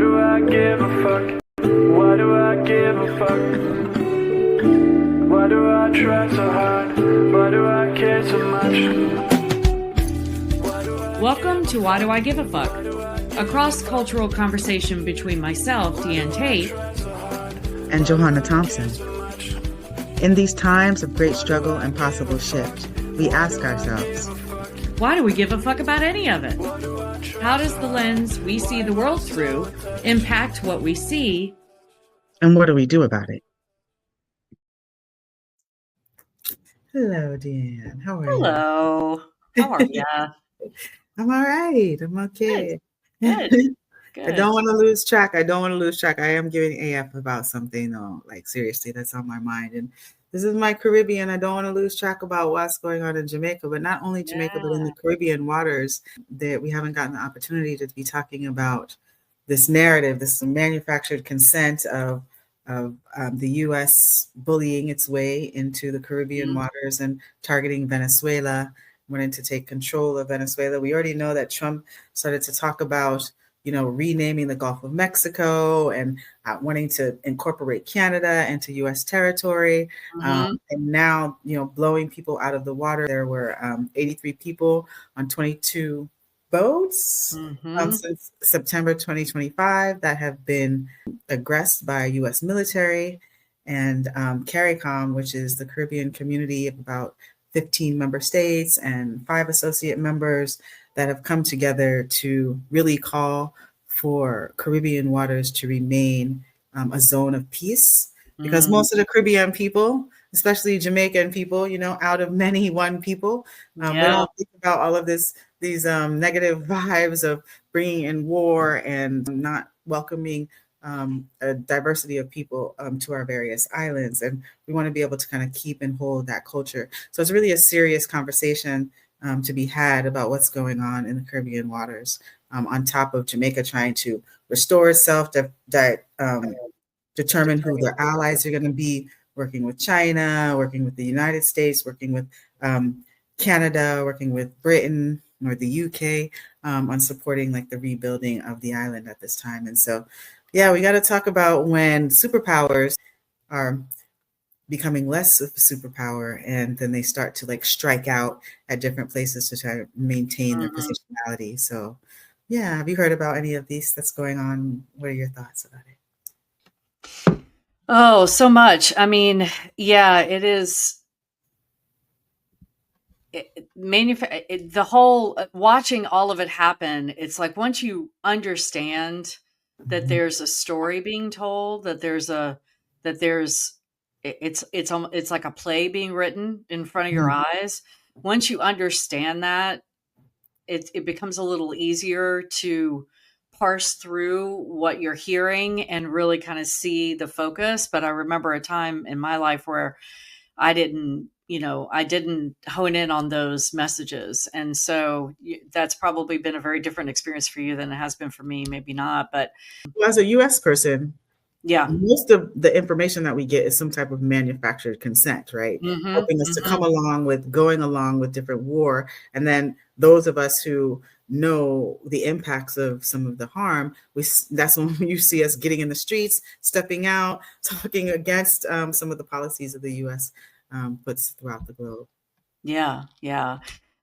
do I give a fuck? Why do I give a fuck? Why do I try so hard? Why do I care so much? Welcome to Why Do I Give a Fuck? A cross-cultural conversation between myself, Deanne Tate, and Johanna Thompson. In these times of great struggle and possible shift, we ask ourselves, why do we give a fuck about any of it? How does the lens we see the world through impact what we see? And what do we do about it? Hello, Deanne. How are you? Hello. How are you? I'm all right. I'm okay. Good. I don't want to lose track. I am giving AF about something, though. Like, seriously, that's on my mind. And this is my Caribbean. I don't want to lose track about what's going on in Jamaica, but not only Jamaica, but in the Caribbean waters, that we haven't gotten the opportunity to be talking about this narrative, this manufactured consent of the U.S. bullying its way into the Caribbean waters and targeting Venezuela, wanting to take control of Venezuela. We already know that Trump started to talk about, renaming the Gulf of Mexico and wanting to incorporate Canada into U.S. territory. And now, blowing people out of the water. There were 83 people on 22 boats since September 2025 that have been aggressed by U.S. military, and CARICOM, which is the Caribbean community of about 15 member states and 5 associate members that have come together to really call for Caribbean waters to remain a zone of peace, because most of the Caribbean people, especially Jamaican people, out of many one people, we don't think about all of these negative vibes of bringing in war and not welcoming a diversity of people to our various islands. And we want to be able to kind of keep and hold that culture. So it's really a serious conversation to be had about what's going on in the Caribbean waters, on top of Jamaica trying to restore itself, determine who their allies are going to be, working with China, working with the United States, working with Canada, working with Britain or the UK on supporting like the rebuilding of the island at this time. And so, we got to talk about when superpowers are becoming less of a superpower, and then they start to like strike out at different places to try to maintain their positionality. So, have you heard about any of these that's going on? What are your thoughts about it? Oh, so much. I mean, it is. The whole watching all of it happen. It's like once you understand that there's a story being told, it's like a play being written in front of your eyes. Once you understand that, it becomes a little easier to parse through what you're hearing and really kind of see the focus. But I remember a time in my life where I didn't hone in on those messages. And so that's probably been a very different experience for you than it has been for me.Maybe not, but as a U.S. person, most of the information that we get is some type of manufactured consent, right? Helping us to going along with different war. And then those of us who know the impacts of some of the harm, that's when you see us getting in the streets, stepping out, talking against some of the policies of the U.S. Puts throughout the globe.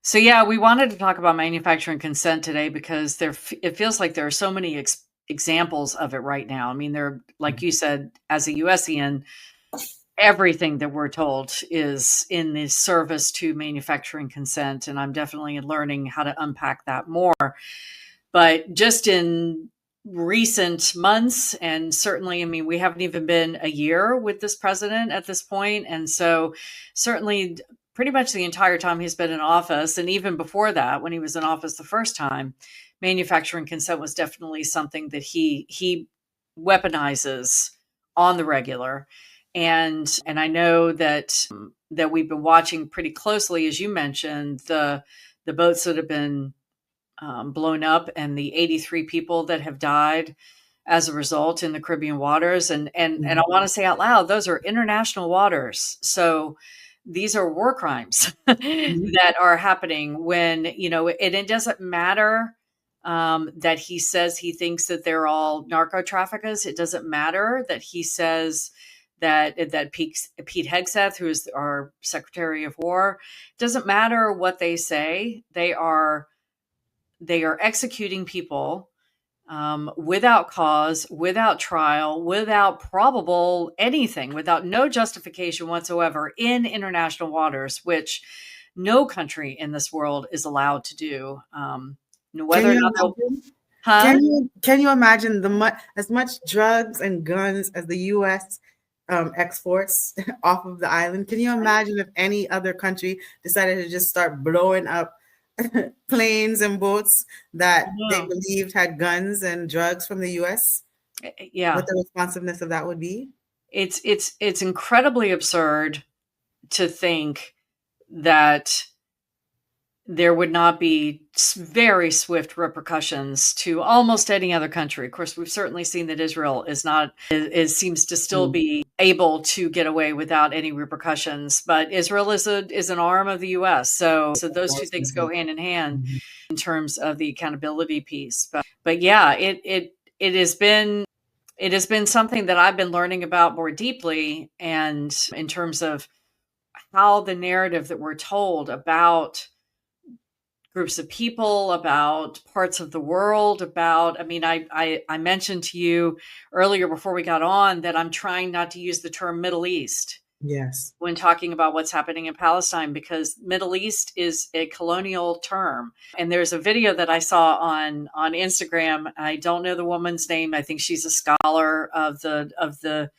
So we wanted to talk about manufacturing consent today because it feels like there are so many examples of it right now. I mean, they're, like you said, as a USian, everything that we're told is in the service to manufacturing consent, and I'm definitely learning how to unpack that more. But just in recent months, and certainly, I mean, we haven't even been a year with this president at this point, and so certainly pretty much the entire time he's been in office, and even before that, when he was in office the first time, manufacturing consent was definitely something that he weaponizes on the regular. And I know that we've been watching pretty closely, as you mentioned, the boats that have been blown up and the 83 people that have died as a result in the Caribbean waters. And I want to say out loud, those are international waters. So these are war crimes that are happening when, and it doesn't matter that he says he thinks that they're all narco traffickers. It doesn't matter that he says that Pete Hegseth, who is our Secretary of War, doesn't matter what they say. They are executing people without cause, without trial, without probable anything, without no justification whatsoever in international waters, which no country in this world is allowed to do. Whether or not can you imagine as much drugs and guns as the U.S. Exports off of the island? Can you imagine if any other country decided to just start blowing up planes and boats that they believed had guns and drugs from the U.S.? Yeah, what the responsiveness of that would be? It's incredibly absurd to think that there would not be very swift repercussions to almost any other country. Of course, we've certainly seen that Israel seems to still be able to get away without any repercussions. But Israel is an arm of the U.S., so those two things go hand in hand in terms of the accountability piece. But yeah, it has been something that I've been learning about more deeply, and in terms of how the narrative that we're told about groups of people, about parts of the world, I mentioned to you earlier before we got on that I'm trying not to use the term Middle East. Yes. When talking about what's happening in Palestine, because Middle East is a colonial term. And there's a video that I saw on Instagram. I don't know the woman's name. I think she's a scholar of the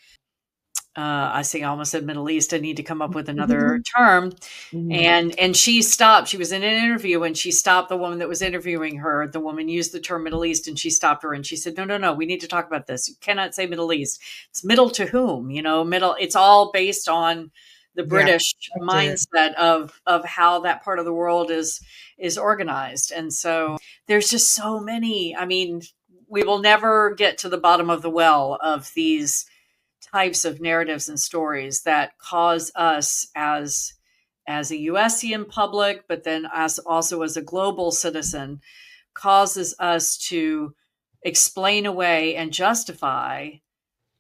I almost said Middle East. I need to come up with another term. And she stopped. She was in an interview and she stopped the woman that was interviewing her. The woman used the term Middle East and she stopped her and she said, no, we need to talk about this. You cannot say Middle East. It's middle to whom? Middle. It's all based on the British mindset of how that part of the world is organized. And so there's just so many. We will never get to the bottom of the well of these types of narratives and stories that cause us as a USian public, but then also as a global citizen, causes us to explain away and justify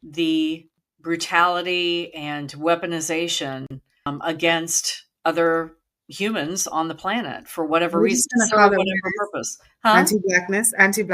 the brutality and weaponization against other humans on the planet for whatever reason, for whatever purpose. Anti-blackness. And even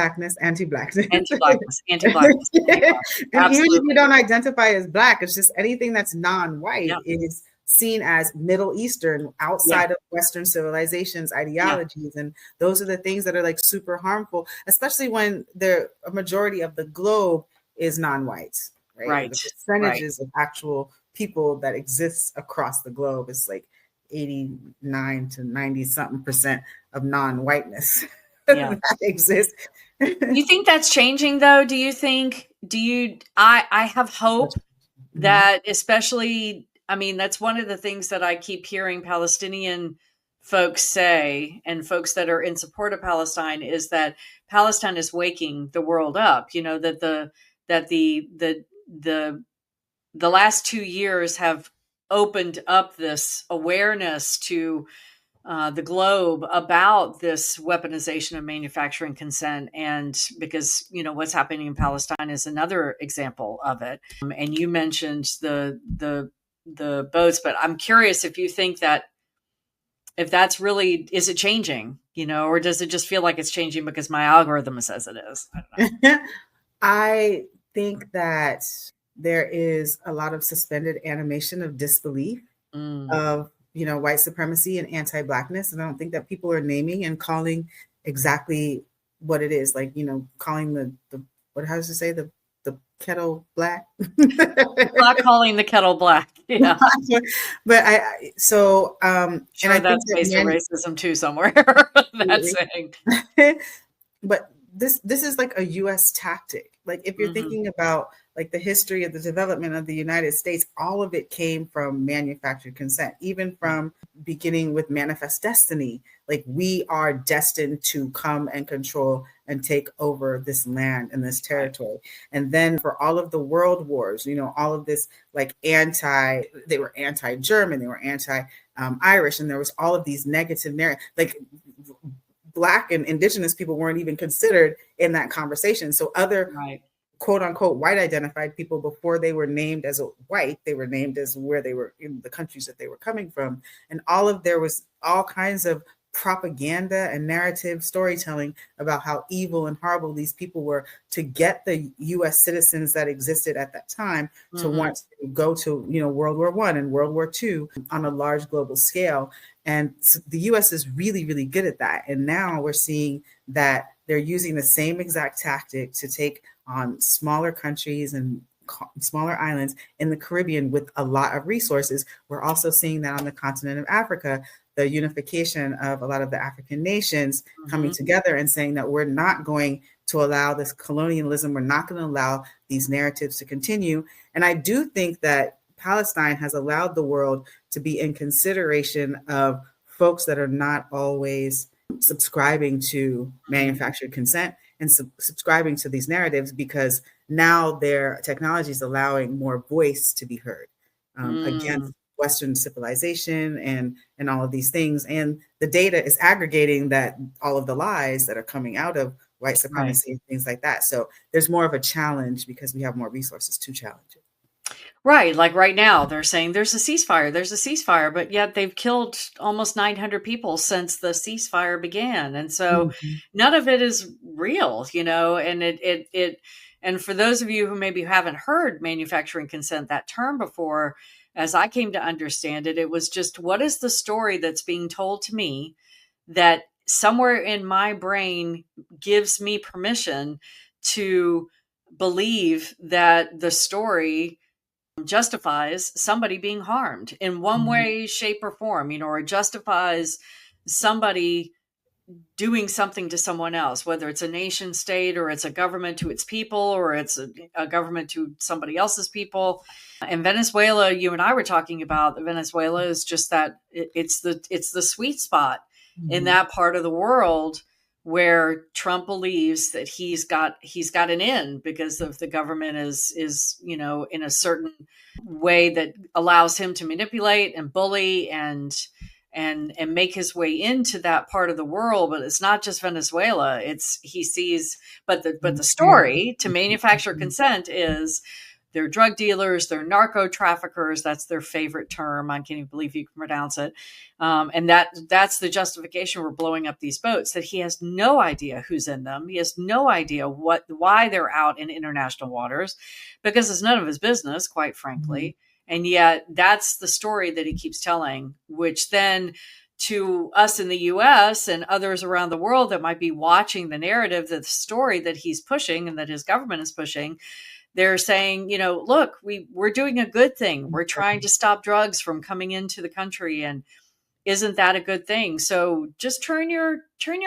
if you don't identify as Black, it's just anything that's non-white is seen as Middle Eastern, outside of Western civilizations, ideologies. And those are the things that are like super harmful, especially when a majority of the globe is non-white, right? The percentages of actual people that exist across the globe is like 89 to 90 something percent of non-whiteness that exists. Do you think that's changing though? I have hope that, especially, that's one of the things that I keep hearing Palestinian folks say, and folks that are in support of Palestine, is that Palestine is waking the world up. That the last 2 years have opened up this awareness to the globe about this weaponization of manufacturing consent. And because, what's happening in Palestine is another example of it. And you mentioned the boats, but I'm curious if you think that, if that's really, is it changing, or does it just feel like it's changing because my algorithm says it is? I don't know. I think that there is a lot of suspended animation of disbelief of, white supremacy and anti-Blackness. And I don't think that people are naming and calling exactly what it is. Like, calling the kettle black. Not calling the kettle black. Yeah. But and I that's think based on racism too somewhere. That's saying. But this is like a US tactic. Like if you're thinking about like the history of the development of the United States, all of it came from manufactured consent, even from beginning with Manifest Destiny. Like we are destined to come and control and take over this land and this territory. And then for all of the world wars, all of this like they were anti-German, they were anti-Irish, and there was all of these negative narratives. Like Black and indigenous people weren't even considered in that conversation. So other Right. quote unquote white identified people, before they were named as a white, they were named as where they were in the countries that they were coming from. And there was all kinds of propaganda and narrative storytelling about how evil and horrible these people were, to get the US citizens that existed at that time to want to go to, World War I and World War II on a large global scale. And so the US is really, really good at that. And now we're seeing that they're using the same exact tactic to take on smaller countries and smaller islands in the Caribbean with a lot of resources. We're also seeing that on the continent of Africa, the unification of a lot of the African nations coming together and saying that we're not going to allow this colonialism. We're not going to allow these narratives to continue. And I do think that Palestine has allowed the world to be in consideration of folks that are not always subscribing to manufactured consent and subscribing to these narratives, because now their technology is allowing more voice to be heard against Western civilization and all of these things. And the data is aggregating that all of the lies that are coming out of white supremacy and things like that. So there's more of a challenge because we have more resources to challenge it. Right. Like right now, they're saying there's a ceasefire, but yet they've killed almost 900 people since the ceasefire began. And so none of it is real, and and for those of you who maybe haven't heard manufacturing consent, that term before, as I came to understand it, it was just, what is the story that's being told to me that somewhere in my brain gives me permission to believe that the story justifies somebody being harmed in one way, shape, or form, or it justifies somebody doing something to someone else, whether it's a nation state or it's a government to its people or it's a government to somebody else's people. And Venezuela, you and I were talking about, Venezuela is just that it's the sweet spot in that part of the world where Trump believes that he's got an in because of the government is in a certain way that allows him to manipulate and bully and make his way into that part of the world. But it's not just Venezuela. He sees, but the story to manufacture consent is they're drug dealers, they're narco traffickers. That's their favorite term. I can't even believe you can pronounce it. And that's the justification for blowing up these boats, that he has no idea who's in them. He has no idea why they're out in international waters, because it's none of his business, quite frankly. And yet that's the story that he keeps telling, which then to us in the US and others around the world that might be watching the narrative, the story that he's pushing and that his government is pushing, they're saying, look, we're doing a good thing. We're trying to stop drugs from coming into the country. And isn't that a good thing? So just turn your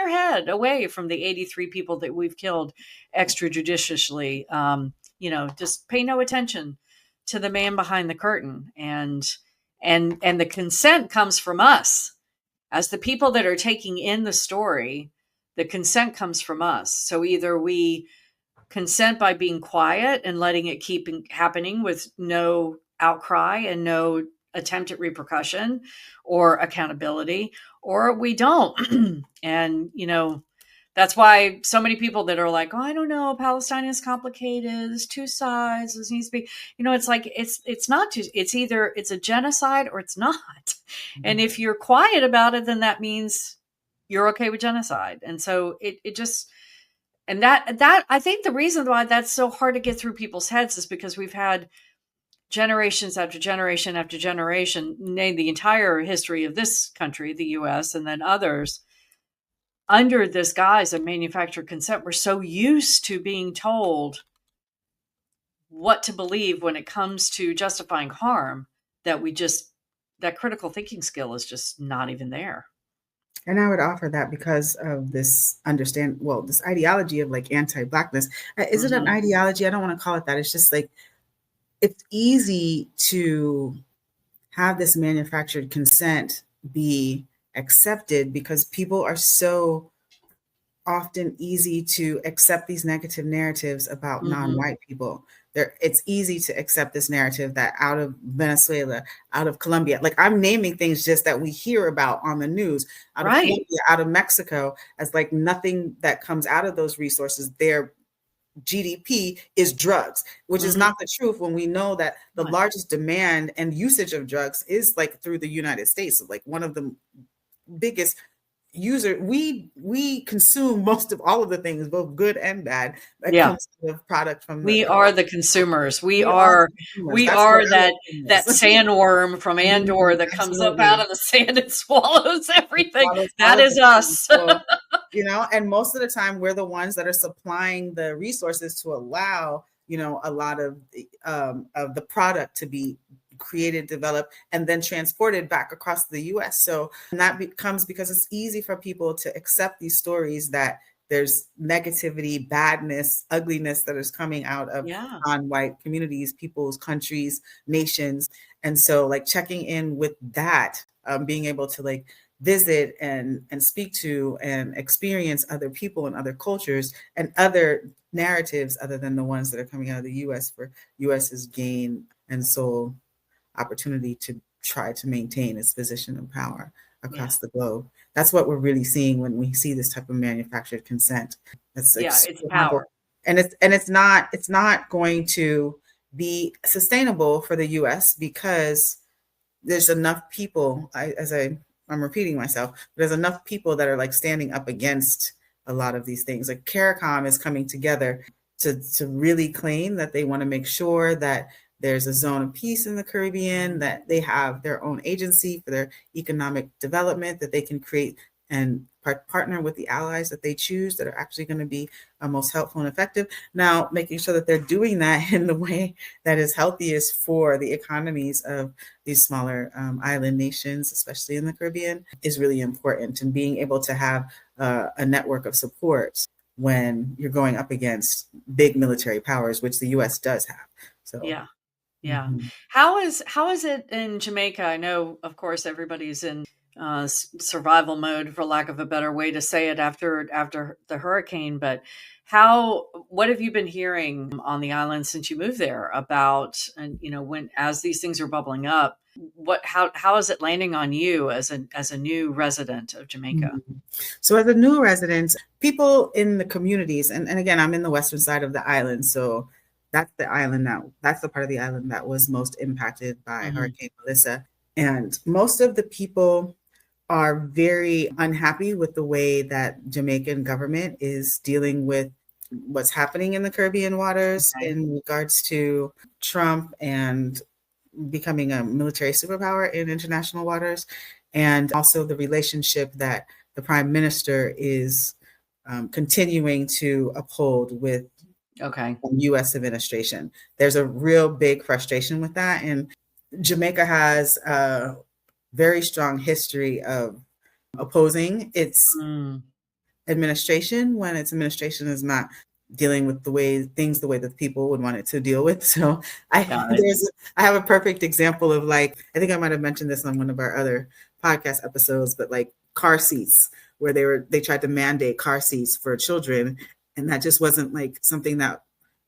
head away from the 83 people that we've killed extrajudiciously. Just pay no attention to the man behind the curtain. And the consent comes from us as the people that are taking in the story. The consent comes from us. So either we consent by being quiet and letting it keep happening with no outcry and no attempt at repercussion or accountability, or we don't. And, that's why so many people that are like, oh, I don't know, Palestine is complicated. There's two sides. This needs to be, it's like, it's not two, it's either it's a genocide or it's not. And if you're quiet about it, then that means you're okay with genocide. And so it just, and that I think the reason why that's so hard to get through people's heads is because we've had generations after generation after generation, name the entire history of this country, the US, and then others, under this guise of manufactured consent. We're so used to being told what to believe when it comes to justifying harm that that critical thinking skill is just not even there. And I would offer that because of this this ideology of like anti-Blackness. Is it an ideology? I don't want to call it that. It's just like, it's easy to have this manufactured consent be accepted because people are so often easy to accept these negative narratives about Mhm. non-white people. It's easy to accept this narrative that out of Venezuela, out of Colombia, like I'm naming things just that we hear about on the news, out of Right. Colombia, out of Mexico, as like nothing that comes out of those resources, their GDP is drugs, which is Mhm. not the truth when we know that the Right. largest demand and usage of drugs is like through the United States, like one of the biggest user. We consume most of all of the things, both good and bad, that Yeah. comes to the product from We the are the consumers. We we are are consumers. we That's what are I that was saying that this. sandworm from Andor that comes up out Absolutely. of the sand and swallows everything. Follows all That of is the things. us. So, and most of the time we're the ones that are supplying the resources to allow, a lot of the product to be created, developed, and then transported back across the US. So and that becomes because it's easy for people to accept these stories that there's negativity, badness, ugliness that is coming out of Yeah. non-white communities, people's countries, nations. And so like checking in with that, being able to like visit and speak to and experience other people and other cultures and other narratives other than the ones that are coming out of the US for US's gain and sole opportunity to try to maintain its position of power across the globe. That's what we're really seeing when we see this type of manufactured consent. It's like It's power. and it's not going to be sustainable for the US because there's enough people, I'm repeating myself, there's enough people that are like standing up against a lot of these things. Like CARICOM is coming together to really claim that they want to make sure that there's a zone of peace in the Caribbean, that they have their own agency for their economic development, that they can create and partner with the allies that they choose that are actually going to be most helpful and effective. Now, making sure that they're doing that in the way that is healthiest for the economies of these smaller island nations, especially in the Caribbean, is really important. And being able to have a network of support when you're going up against big military powers, which the US does have. So Yeah. Mhm. How is it in Jamaica? I know, of course, everybody's in survival mode, for lack of a better way to say it, after the hurricane. But what have you been hearing on the island since you moved there about, and when as these things are bubbling up, how is it landing on you as a new resident of Jamaica? Mhm. So as a new resident, people in the communities, and again, I'm in the western side of the island, so that's the part of the island that was most impacted by Hmm. Hurricane Melissa. And most of the people are very unhappy with the way that Jamaican government is dealing with what's happening in the Caribbean waters Okay. in regards to Trump and becoming a military superpower in international waters, and also the relationship that the prime minister is continuing to uphold with Okay. U.S. administration. There's a real big frustration with that, and Jamaica has a very strong history of opposing its Mm, administration when its administration is not dealing with the way that people would want it to deal with. So got it. I have a perfect example of like, I think I might have mentioned this on one of our other podcast episodes, but like car seats, where they tried to mandate car seats for children, and that just wasn't like something that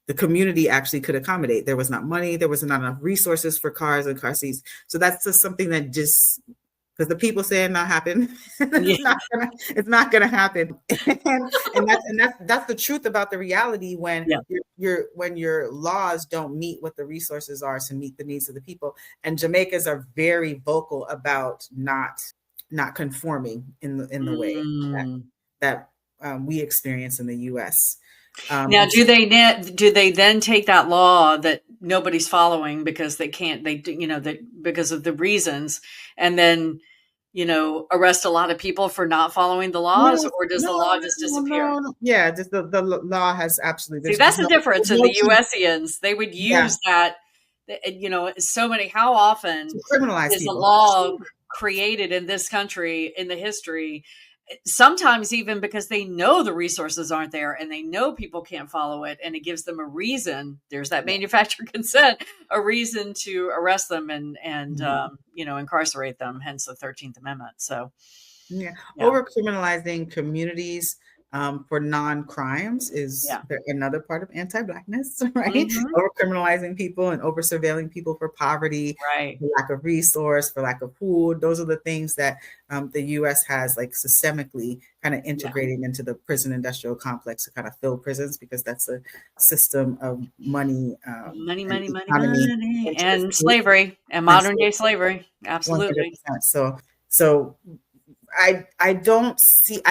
the community actually could accommodate. There was not money, there was not enough resources for cars and car seats. So that's just something that just, because the people say it not happen, Yeah. it's not gonna happen. And that's the truth about the reality when Yeah. when your laws don't meet what the resources are to meet the needs of the people. And Jamaicans are very vocal about not conforming in the way Mm. that we experience in the US. Now, And so do they then take that law that nobody's following because they can't, they do, that because of the reasons, and then, arrest a lot of people for not following the laws, no, or does the no, law just no, disappear? no, no. Yeah, just the law has absolutely, See, that's the there's difference in no the USians. They would yeah, use that, so many, how often to criminalize is a people. law created in this country in the history? Sometimes even because they know the resources aren't there and they know people can't follow it, and it gives them a reason. There's that manufactured consent, a reason to arrest them and Mhm. incarcerate them. Hence the 13th Amendment. So Yeah, yeah, over criminalizing communities for non-crimes is Yeah. another part of anti-Blackness, right? Mhm. Over-criminalizing people and over-surveilling people for poverty, Right. for lack of resource, for lack of food. Those are the things that the U.S. has like systemically kind of integrated into the prison industrial complex to kind of fill prisons, because that's a system of money Money, and money, money, economy money, into the and state slavery and and modern day slavery. 100%. Absolutely. So I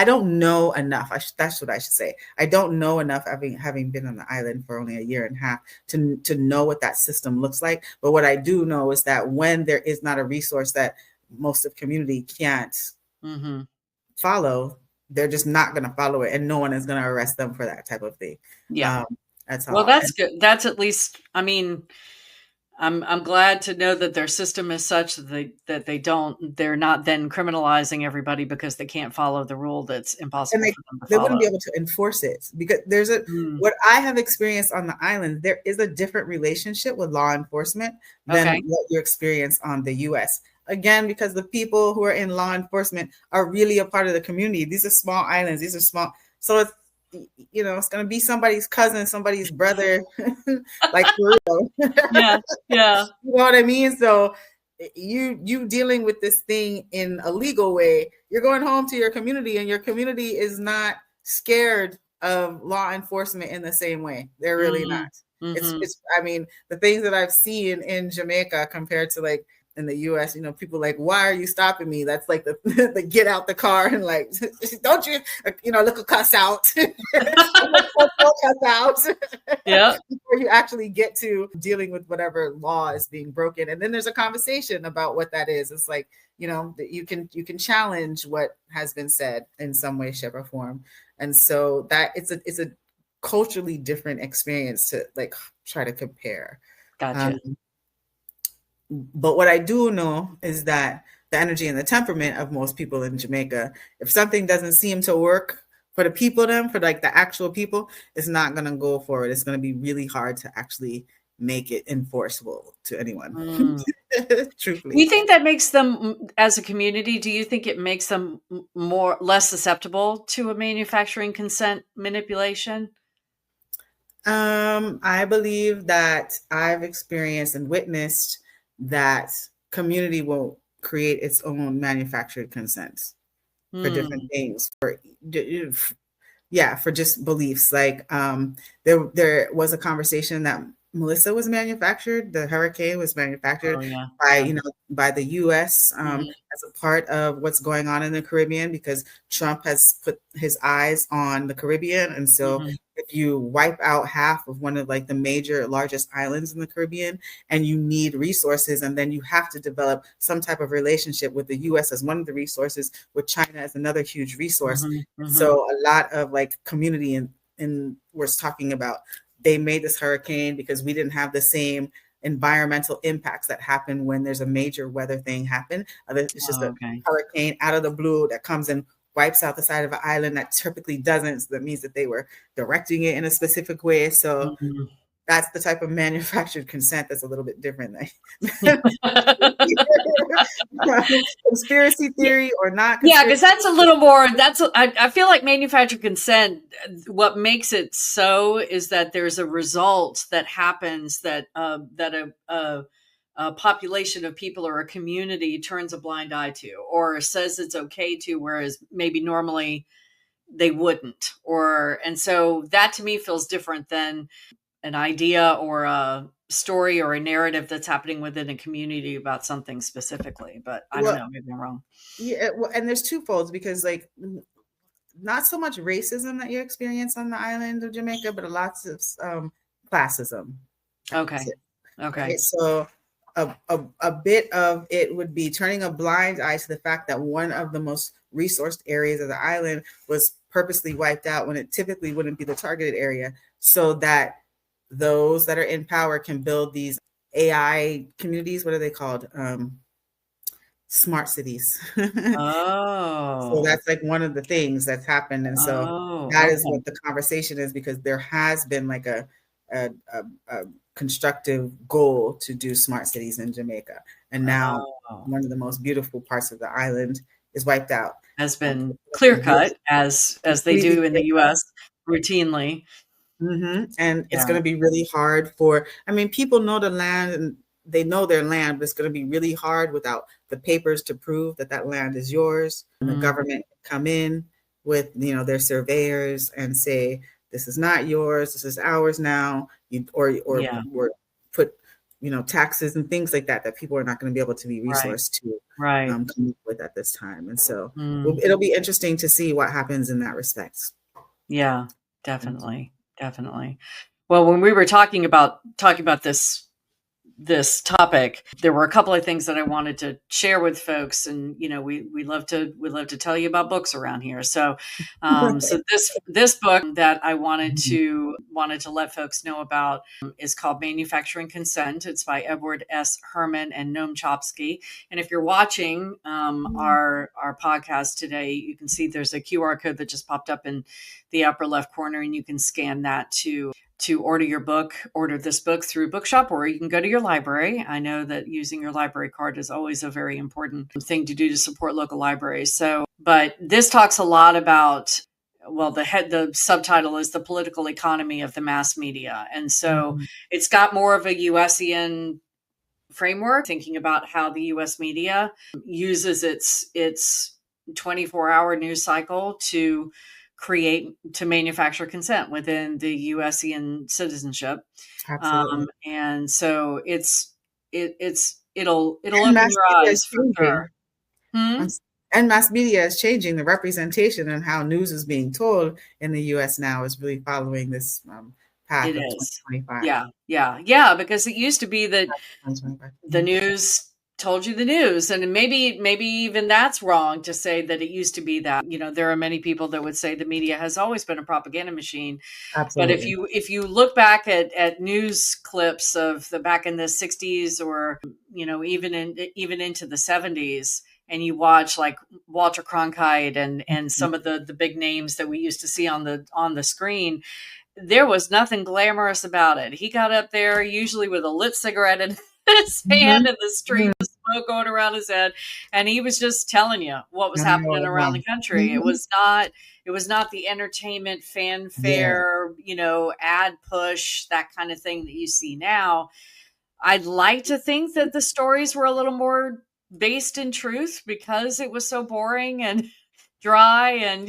don't know enough. That's what I should say. I don't know enough, having been on the island for only a year and a half, to know what that system looks like. But what I do know is that when there is not a resource that most of community can't Mhm. follow, they're just not going to follow it, and no one is going to arrest them for that type of thing. Yeah. That's Well, all. that's good. That's at least, I mean, I'm glad to know that their system is such that they're not then criminalizing everybody because they can't follow the rule that's And impossible for them to they wouldn't follow. be able to enforce it, because Mm. what I have experienced on the island, there is a different relationship with law enforcement than Okay. what you experience on the US. Again, because the people who are in law enforcement are really a part of the community. These are small islands. These are small. So it's, it's going to be somebody's cousin, somebody's brother, like for real. Yeah. Yeah. You know what I mean? So you dealing with this thing in a legal way, you're going home to your community, and your community is not scared of law enforcement in the same way. They're really not. Mhm. Mhm. It's I mean, the things that I've seen in Jamaica compared to like in the US, people like, why are you stopping me? That's like the the get out the car and like, don't you, look a cuss out. Cuss out. Yeah. Before you actually get to dealing with whatever law is being broken. And then there's a conversation about what that is. It's like, that you can challenge what has been said in some way, shape, or form. And so that it's a culturally different experience to like try to compare. Gotcha. But what I do know is that the energy and the temperament of most people in Jamaica, if something doesn't seem to work for the people, for like the actual people, it's not going to go for it. It's going to be really hard to actually make it enforceable to anyone. Mm. Truthfully. Do you think that makes them, as a community, do you think it makes them less susceptible to a manufacturing consent manipulation? I believe that I've experienced and witnessed that community will create its own manufactured consents for different things, for just beliefs. Like there was a conversation that Melissa was manufactured, the hurricane was manufactured Oh, yeah. by Yeah. by the US Mhm. as a part of what's going on in the Caribbean, because Trump has put his eyes on the Caribbean. And so Mhm. if you wipe out half of one of like the major largest islands in the Caribbean, and you need resources, and then you have to develop some type of relationship with the US as one of the resources, with China as another huge resource. Mhm. Mhm. So a lot of like community in was talking about, they made this hurricane because we didn't have the same environmental impacts that happen when there's a major weather thing happen. It's just a Okay. hurricane out of the blue that comes and wipes out the side of an island that typically doesn't. So that means that they were directing it in a specific way. So Mhm. that's the type of manufactured consent that's a little bit different. Conspiracy theory or not. Yeah, because that's a little more. I feel like manufactured consent. What makes it so is that there's a result that happens that a population of people or a community turns a blind eye to, or says it's okay to, whereas maybe normally they wouldn't. And so that to me feels different than an idea or a story or a narrative that's happening within a community about something specifically. But I don't know, maybe I'm wrong. Yeah, well, and there's two folds, because like not so much racism that you experience on the island of Jamaica, but lots of classism. Okay. Okay. Right? So a bit of it would be turning a blind eye to the fact that one of the most resourced areas of the island was purposely wiped out when it typically wouldn't be the targeted area, so that those that are in power can build these AI communities. What are they called? Smart cities. Oh. So that's like one of the things that's happened. And so that is what the conversation is, because there has been like a constructive goal to do smart cities in Jamaica. And now one of the most beautiful parts of the island is wiped out. has been clear cut as they Completely do in the clear-cut. US routinely. And it's Yeah. going to be really hard for, I mean, people know the land and they know their land, but it's going to be really hard without the papers to prove that that land is yours. And the government come in with, their surveyors and say, this is not yours, this is ours now, or Yeah. put, taxes and things like that people are not going to be able to be Right. resourced to Right. come up with at this time. And so it'll be interesting to see what happens in that respect. Yeah, definitely. Definitely. Well, when we were talking about this topic, there were a couple of things that I wanted to share with folks, and we love to tell you about books around here. So, so this book that I wanted to let folks know about is called Manufacturing Consent. It's by Edward S. Herman and Noam Chomsky. And if you're watching our podcast today, you can see there's a QR code that just popped up in the upper left corner, and you can scan that to order this book through Bookshop, or you can go to your library. I know that using your library card is always a very important thing to do to support local libraries. So, but this talks a lot about, well, the subtitle is The Political Economy of the Mass Media. And so it's got more of a USian framework, thinking about how the US media uses its 24-hour news cycle to manufacture consent within the USian citizenship. Absolutely. And so it'll And open mass your media eyes is for sure. changing. And mass media is changing. The representation and how news is being told in the U.S. now is really following this path It of is. 2025. Yeah. Because it used to be that 2025. the news told you the news, and maybe even that's wrong to say that it used to be that. There are many people that would say the media has always been a propaganda machine. Absolutely. But if you look back at news clips of the back in the 60s, or even into the 70s, and you watch like Walter Cronkite and some of the big names that we used to see on the screen, there was nothing glamorous about it. He got up there usually with a lit cigarette in his hand and the stream of smoke going around his head, and he was just telling you what was happening around the country. It was not the entertainment fanfare, ad push, that kind of thing that you see now. I'd like to think that the stories were a little more based in truth because it was so boring and dry, and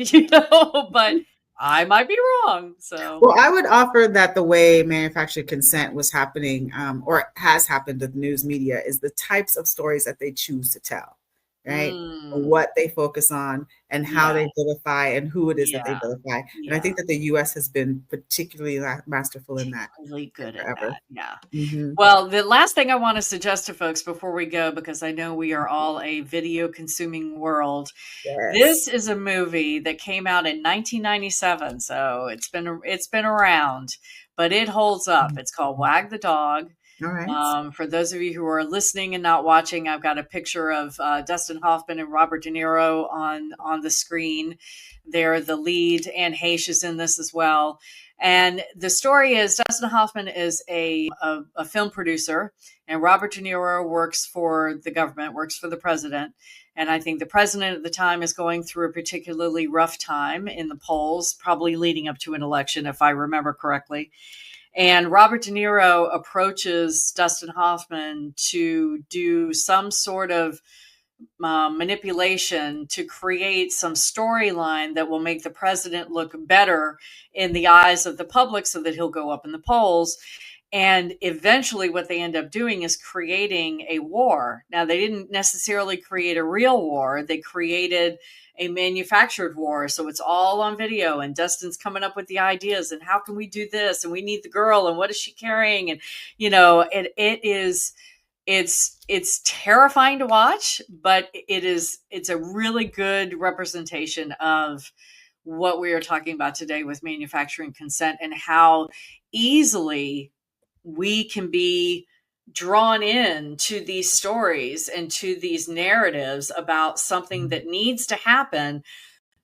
but I might be wrong. So, Well, I would offer that the way manufactured consent was happening, or has happened with news media, is the types of stories that they choose to tell, right? What they focus on and how they vilify and who it is that they vilify. And I think that the U.S. has been particularly masterful in that. Really good at forever. that. Yeah. Well, the last thing I want to suggest to folks before we go, because I know we are all a video consuming world. Yes. This is a movie that came out in 1997, so it's been around, but it holds up. It's called Wag the Dog. All right. For those of you who are listening and not watching, I've got a picture of Dustin Hoffman and Robert De Niro on the screen. They're the lead. Anne Heche is in this as well. And the story is Dustin Hoffman is a film producer, and Robert De Niro works for the government, works for the president. And I think the president at the time is going through a particularly rough time in the polls, probably leading up to an election, if I remember correctly. And Robert De Niro approaches Dustin Hoffman to do some sort of manipulation to create some storyline that will make the president look better in the eyes of the public so that he'll go up in the polls. And eventually what they end up doing is creating a war. Now, they didn't necessarily create a real war. They created a manufactured war. So it's all on video, and Dustin's coming up with the ideas and how can we do this? And we need the girl, and what is she carrying? And, it's terrifying to watch, but it's a really good representation of what we are talking about today with manufacturing consent, and how easily we can be drawn in to these stories and to these narratives about something that needs to happen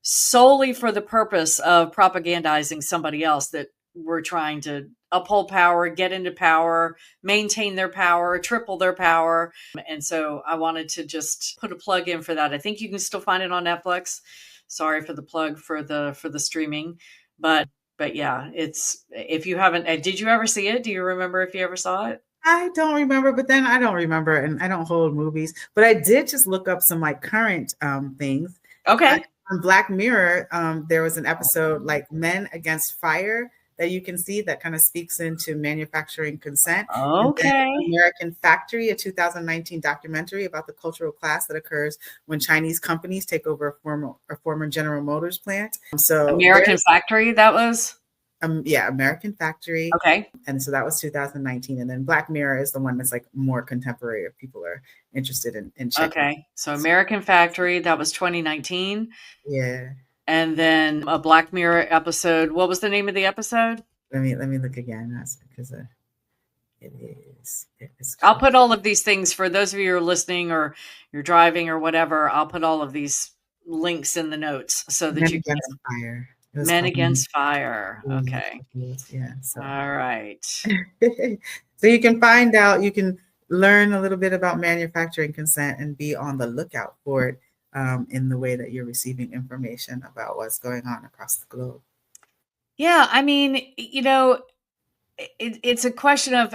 solely for the purpose of propagandizing somebody else that were trying to uphold power, get into power, maintain their power, triple their power. And so I wanted to just put a plug in for that. I think you can still find it on Netflix. Sorry for the plug for the streaming, but yeah, if you haven't, did you ever see it? Do you remember if you ever saw it? I don't remember, but then I don't remember, and I don't hold movies. But I did just look up some like current things. Okay. On Black Mirror, there was an episode like Men Against Fire that you can see that kind of speaks into manufacturing consent. Okay. American Factory, a 2019 documentary about the cultural clash that occurs when Chinese companies take over a former General Motors plant. So American Factory, that was? Yeah, American Factory. Okay. And so that was 2019. And then Black Mirror is the one that's like more contemporary if people are interested in checking. Okay. So American Factory, that was 2019. Yeah. And then a Black Mirror episode. What was the name of the episode? Let me look again. That's because it is. I'll put all of these things for those of you who are listening or you're driving or whatever. I'll put all of these links in the notes so that you can. Fire. Men Against Fire. Okay. Yeah. So. All right. So you can find out, you can learn a little bit about manufacturing consent and be on the lookout for it in the way that you're receiving information about what's going on across the globe. Yeah. I mean, it's a question of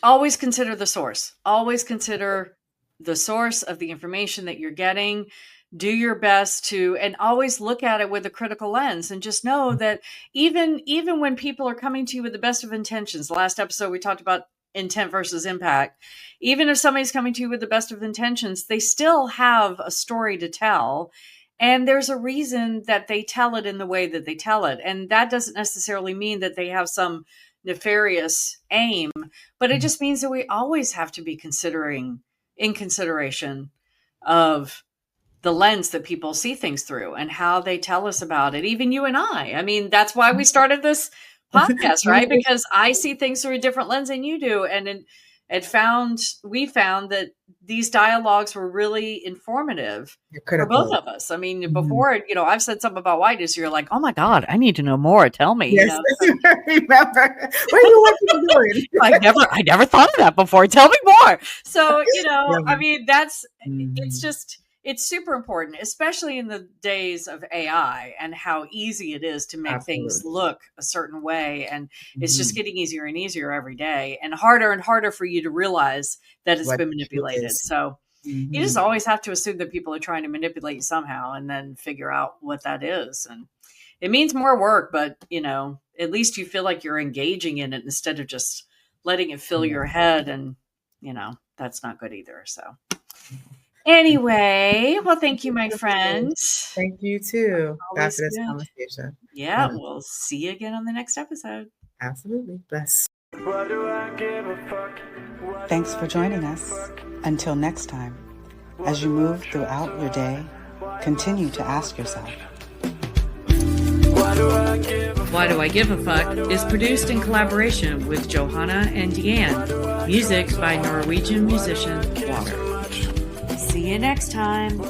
always consider the source. Always consider the source of the information that you're getting. Do your best to, and always look at it with a critical lens, and just know that even when people are coming to you with the best of intentions, last episode we talked about intent versus impact. Even if somebody's coming to you with the best of intentions, they still have a story to tell. And there's a reason that they tell it in the way that they tell it. And that doesn't necessarily mean that they have some nefarious aim, but it just means that we always have to be in consideration of the lens that people see things through and how they tell us about it. Even you and I. I mean, that's why we started this podcast, right? Because I see things through a different lens than you do. And we found that these dialogues were really informative for both of us. I mean, before, I've said something about whiteness. You're like, oh my God, I need to know more. Tell me. Yes, remember. What are you doing? I never thought of that before. Tell me more. So, I mean, it's super important, especially in the days of AI and how easy it is to make things look a certain way. And it's just getting easier and easier every day, and harder for you to realize that it's been manipulated. So you just always have to assume that people are trying to manipulate you somehow, and then figure out what that is. And it means more work, but at least you feel like you're engaging in it instead of just letting it fill your head. And, that's not good either. So. Anyway, well, thank you, my friend. Thank you too. Always After this good. conversation. Yeah, we'll see you again on the next episode. Absolutely. Bless. Why do I give a fuck? Thanks for joining us. Until next time, as you move throughout your day, continue to ask yourself, Why do I give a fuck? Why Do I Give a Fuck is produced in collaboration with Johanna and Deanne. Music by Norwegian musician Water. See you next time.